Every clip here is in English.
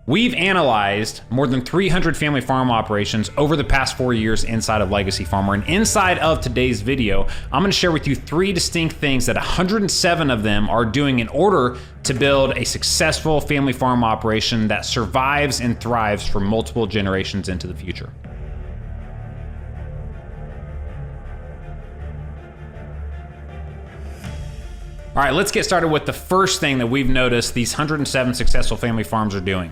We've analyzed more than 300 family farm operations over the past 4 years inside of Legacy Farmer. And inside of today's video, I'm gonna share with you 3 distinct things that 107 of them are doing in order to build a successful family farm operation that survives and thrives for multiple generations into the future. All right, let's get started with the first thing that we've noticed these 107 successful family farms are doing.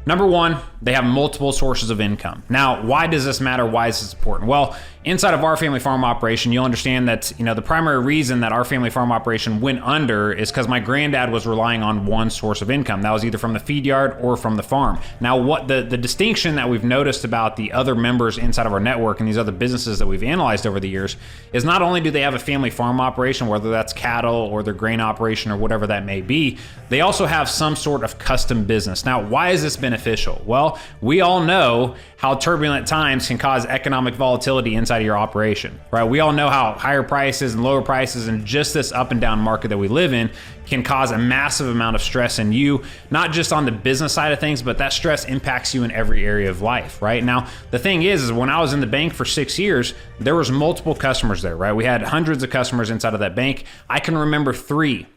Number one, they have multiple sources of income. Now, why does this matter? Why is this important? Well, inside of our family farm operation, you'll understand that, the primary reason that our family farm operation went under is because my granddad was relying on one source of income. That was either from the feed yard or from the farm. Now, what the distinction that we've noticed about the other members inside of our network and these other businesses that we've analyzed over the years is not only do they have a family farm operation, whether that's cattle or their grain operation or whatever that may be, they also have some sort of custom business. Now, why is this beneficial? Well, we all know how turbulent times can cause economic volatility inside of your operation, right? We all know how higher prices and lower prices and just this up and down market that we live in can cause a massive amount of stress in you, not just on the business side of things, but that stress impacts you in every area of life, right? Now, the thing is when I was in the bank for 6 years, there was multiple customers there, right? We had hundreds of customers inside of that bank. I can remember three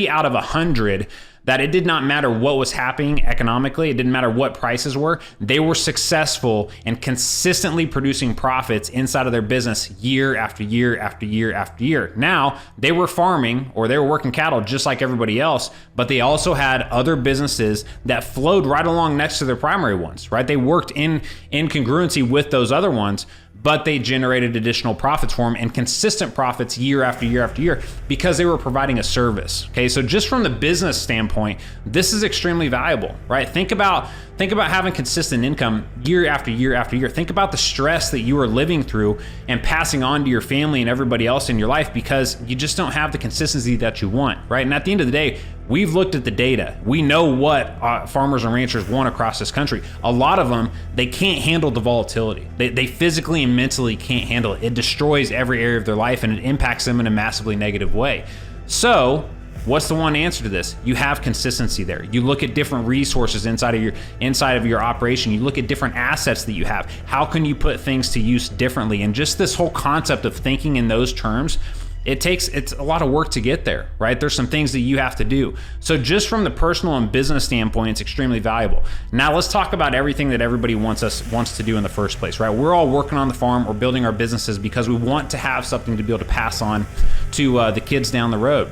out of 100 that it did not matter what was happening economically. It didn't matter what prices were. They were successful and consistently producing profits inside of their business year after year after year after year. Now, they were farming or they were working cattle just like everybody else, but they also had other businesses that flowed right along next to their primary ones, right? They worked in congruency with those other ones, but they generated additional profits for them and consistent profits year after year after year because they were providing a service. Okay, so just from the business standpoint, this is extremely valuable, right? Think about having consistent income year after year after year. Think about the stress that you are living through and passing on to your family and everybody else in your life because you just don't have the consistency that you want, right? And at the end of the day, we've looked at the data. We know what farmers and ranchers want across this country. A lot of them, they can't handle the volatility. They physically and mentally can't handle it. It destroys every area of their life and it impacts them in a massively negative way. So, what's the one answer to this? You have consistency there. You look at different resources inside of your operation. You look at different assets that you have. How can you put things to use differently? And just this whole concept of thinking in those terms, it's a lot of work to get there, right? There's some things that you have to do. So just from the personal and business standpoint, it's extremely valuable. Now let's talk about everything that everybody wants to do in the first place, right? We're all working on the farm or building our businesses because we want to have something to be able to pass on to the kids down the road.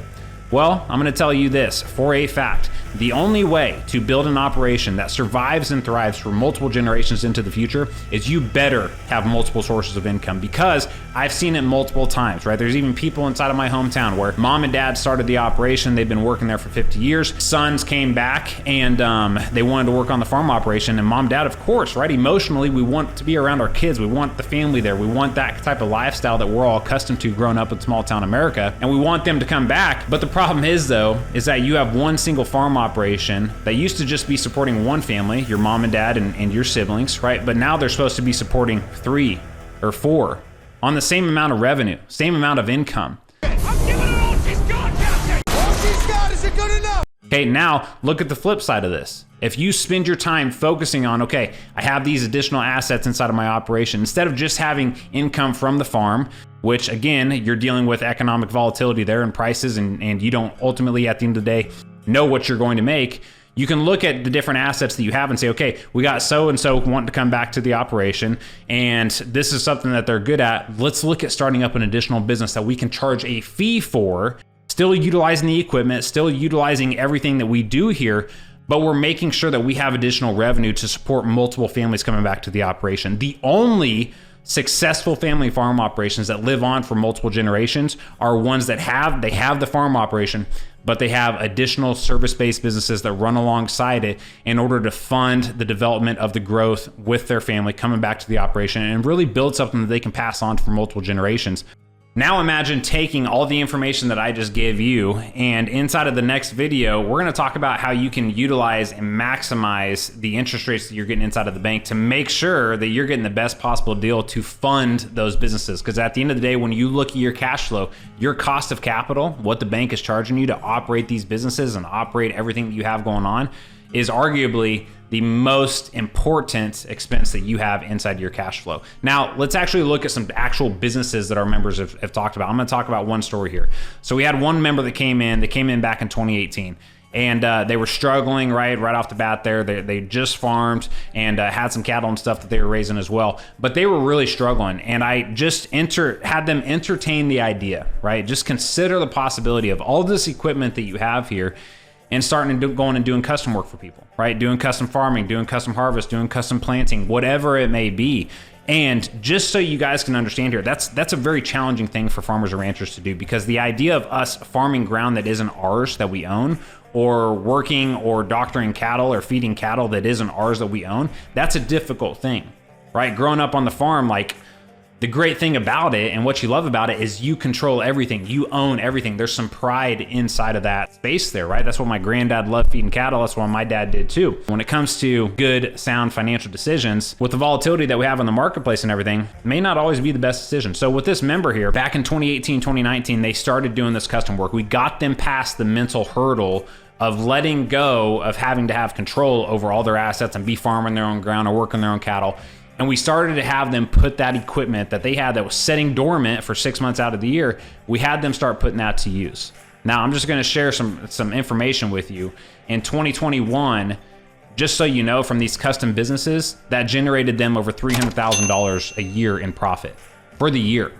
Well, I'm gonna tell you this for a fact. The only way to build an operation that survives and thrives for multiple generations into the future is you better have multiple sources of income because I've seen it multiple times, right? There's even people inside of my hometown where mom and dad started the operation. They've been working there for 50 years. Sons came back and they wanted to work on the farm operation. And mom, dad, of course, right? Emotionally, we want to be around our kids. We want the family there. We want that type of lifestyle that we're all accustomed to growing up in small town America. And we want them to come back. But the problem is though, is that you have one single farm operation that used to just be supporting one family, your mom and dad and your siblings, right? But now they're supposed to be supporting 3 or 4 on the same amount of revenue, same amount of income. I'm giving her all she's got, Captain! All she's got, is it good enough? Okay, now look at the flip side of this. If you spend your time focusing on, okay, I have these additional assets inside of my operation, instead of just having income from the farm, which again, you're dealing with economic volatility there and prices and you don't ultimately at the end of the day know what you're going to make, you can look at the different assets that you have and say, okay, we got so-and-so wanting to come back to the operation and this is something that they're good at. Let's look at starting up an additional business that we can charge a fee for, still utilizing the equipment, still utilizing everything that we do here, but we're making sure that we have additional revenue to support multiple families coming back to the operation. The only successful family farm operations that live on for multiple generations are ones that have the farm operation, but they have additional service-based businesses that run alongside it in order to fund the development of the growth with their family coming back to the operation and really build something that they can pass on for multiple generations. Now imagine taking all the information that I just gave you, and inside of the next video, we're gonna talk about how you can utilize and maximize the interest rates that you're getting inside of the bank to make sure that you're getting the best possible deal to fund those businesses. Because at the end of the day, when you look at your cash flow, your cost of capital, what the bank is charging you to operate these businesses and operate everything that you have going on, is arguably the most important expense that you have inside your cash flow. Now, let's actually look at some actual businesses that our members have talked about. I'm going to talk about one story here. So we had one member that came in back in 2018. And they were struggling right off the bat there. They just farmed and had some cattle and stuff that they were raising as well. But they were really struggling. And I just had them entertain the idea, right? Just consider the possibility of all this equipment that you have here and starting to going and doing custom work for people, right? Doing custom farming, doing custom harvest, doing custom planting, whatever it may be. And just so you guys can understand here, that's a very challenging thing for farmers and ranchers to do, because the idea of us farming ground that isn't ours, that we own, or working or doctoring cattle or feeding cattle that isn't ours that we own, that's a difficult thing, right? Growing up on the farm, like, the great thing about it and what you love about it is you control everything. You own everything. There's some pride inside of that space there, right? That's what my granddad loved, feeding cattle. That's what my dad did too. When it comes to good, sound financial decisions, with the volatility that we have in the marketplace and everything, it may not always be the best decision. So with this member here, back in 2018, 2019, they started doing this custom work. We got them past the mental hurdle of letting go of having to have control over all their assets and be farming their own ground or working their own cattle. And we started to have them put that equipment that they had that was sitting dormant for 6 months out of the year, we had them start putting that to use. Now, I'm just going to share some information with you. In 2021, just so you know, from these custom businesses, that generated them over $300,000 a year in profit for the year.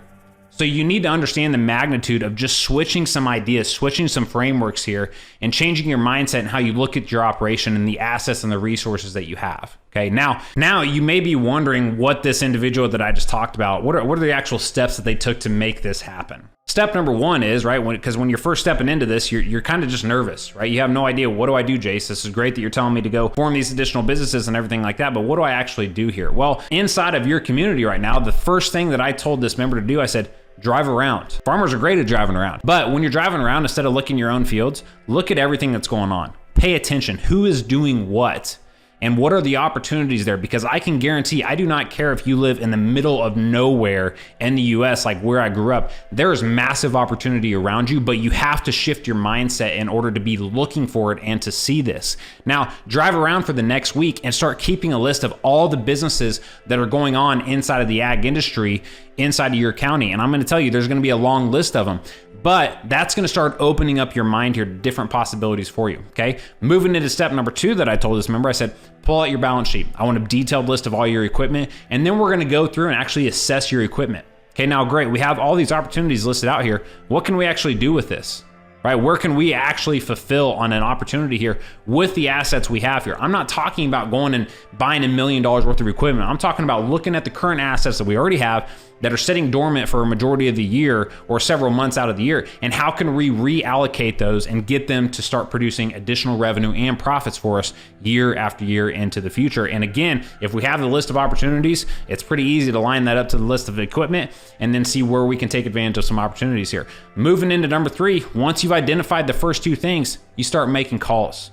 So you need to understand the magnitude of just switching some ideas, switching some frameworks here, and changing your mindset and how you look at your operation and the assets and the resources that you have. Okay, now you may be wondering what this individual that I just talked about, what are the actual steps that they took to make this happen? Step number one is, right, because when you're first stepping into this, you're kind of just nervous, right? You have no idea, what do I do, Jace? This is great that you're telling me to go form these additional businesses and everything like that, but what do I actually do here? Well, inside of your community right now, the first thing that I told this member to do, I said, drive around. Farmers are great at driving around, but when you're driving around, instead of looking your own fields, look at everything that's going on. Pay attention. Who is doing what? And what are the opportunities there? Because I can guarantee, I do not care if you live in the middle of nowhere in the US, like where I grew up, there is massive opportunity around you, but you have to shift your mindset in order to be looking for it and to see this. Now, drive around for the next week and start keeping a list of all the businesses that are going on inside of the ag industry inside of your county. And I'm going to tell you, there's going to be a long list of them. But that's going to start opening up your mind here to different possibilities for you, okay? Moving into step number 2 that I told this member, I said, pull out your balance sheet. I want a detailed list of all your equipment, and then we're going to go through and actually assess your equipment. Okay, now great, we have all these opportunities listed out here. What can we actually do with this? Right? Where can we actually fulfill on an opportunity here with the assets we have here? I'm not talking about going and buying $1 million worth of equipment. I'm talking about looking at the current assets that we already have that are sitting dormant for a majority of the year or several months out of the year, and how can we reallocate those and get them to start producing additional revenue and profits for us year after year into the future. And again, if we have the list of opportunities, it's pretty easy to line that up to the list of equipment and then see where we can take advantage of some opportunities here. Moving into number 3, once you've identified the first 2 things, you start making calls.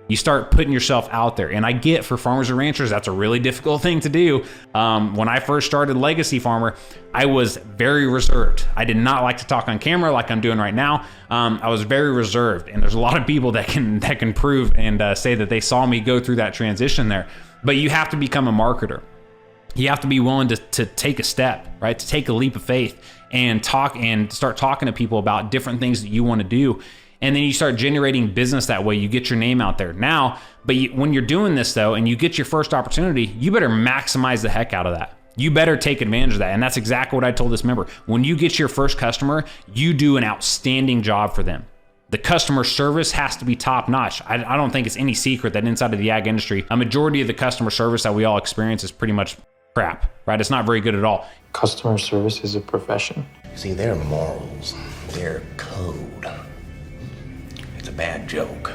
You start putting yourself out there. And I get, for farmers and ranchers, that's a really difficult thing to do. When I first started Legacy Farmer, I was very reserved. I did not like to talk on camera like I'm doing right now. I was very reserved. And there's a lot of people that can prove and say that they saw me go through that transition there. But you have to become a marketer. You have to be willing to take a step, right? To take a leap of faith and start talking to people about different things that you want to do. And then you start generating business that way. You get your name out there. Now, when you're doing this though, and you get your first opportunity, you better maximize the heck out of that. You better take advantage of that. And that's exactly what I told this member. When you get your first customer, you do an outstanding job for them. The customer service has to be top notch. I don't think it's any secret that inside of the ag industry, a majority of the customer service that we all experience is pretty much crap, right? It's not very good at all. Customer service is a profession. See, their morals, their code. It's a bad joke.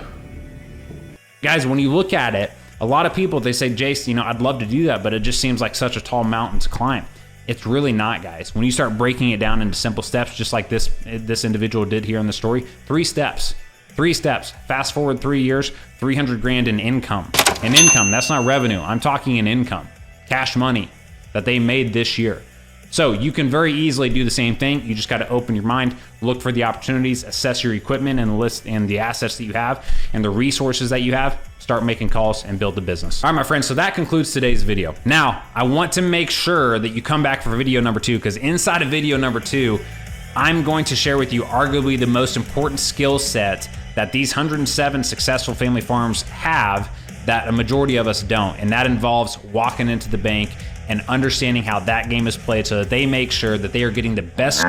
Guys, when you look at it, a lot of people, they say, Jace, I'd love to do that, but it just seems like such a tall mountain to climb. It's really not, guys. When you start breaking it down into simple steps, just like this individual did here in the story, 3 steps. 3 steps. Fast forward 3 years, $300,000 in income. And income, that's not revenue. I'm talking in income. Cash money that they made this year. So you can very easily do the same thing. You just got to open your mind, look for the opportunities, assess your equipment and the list and the assets that you have and the resources that you have, start making calls and build the business. All right, my friends, so that concludes today's video. Now, I want to make sure that you come back for video number 2, because inside of video number 2, I'm going to share with you arguably the most important skill set that these 107 successful family farms have that a majority of us don't. And that involves walking into the bank and understanding how that game is played so that they make sure that they are getting the best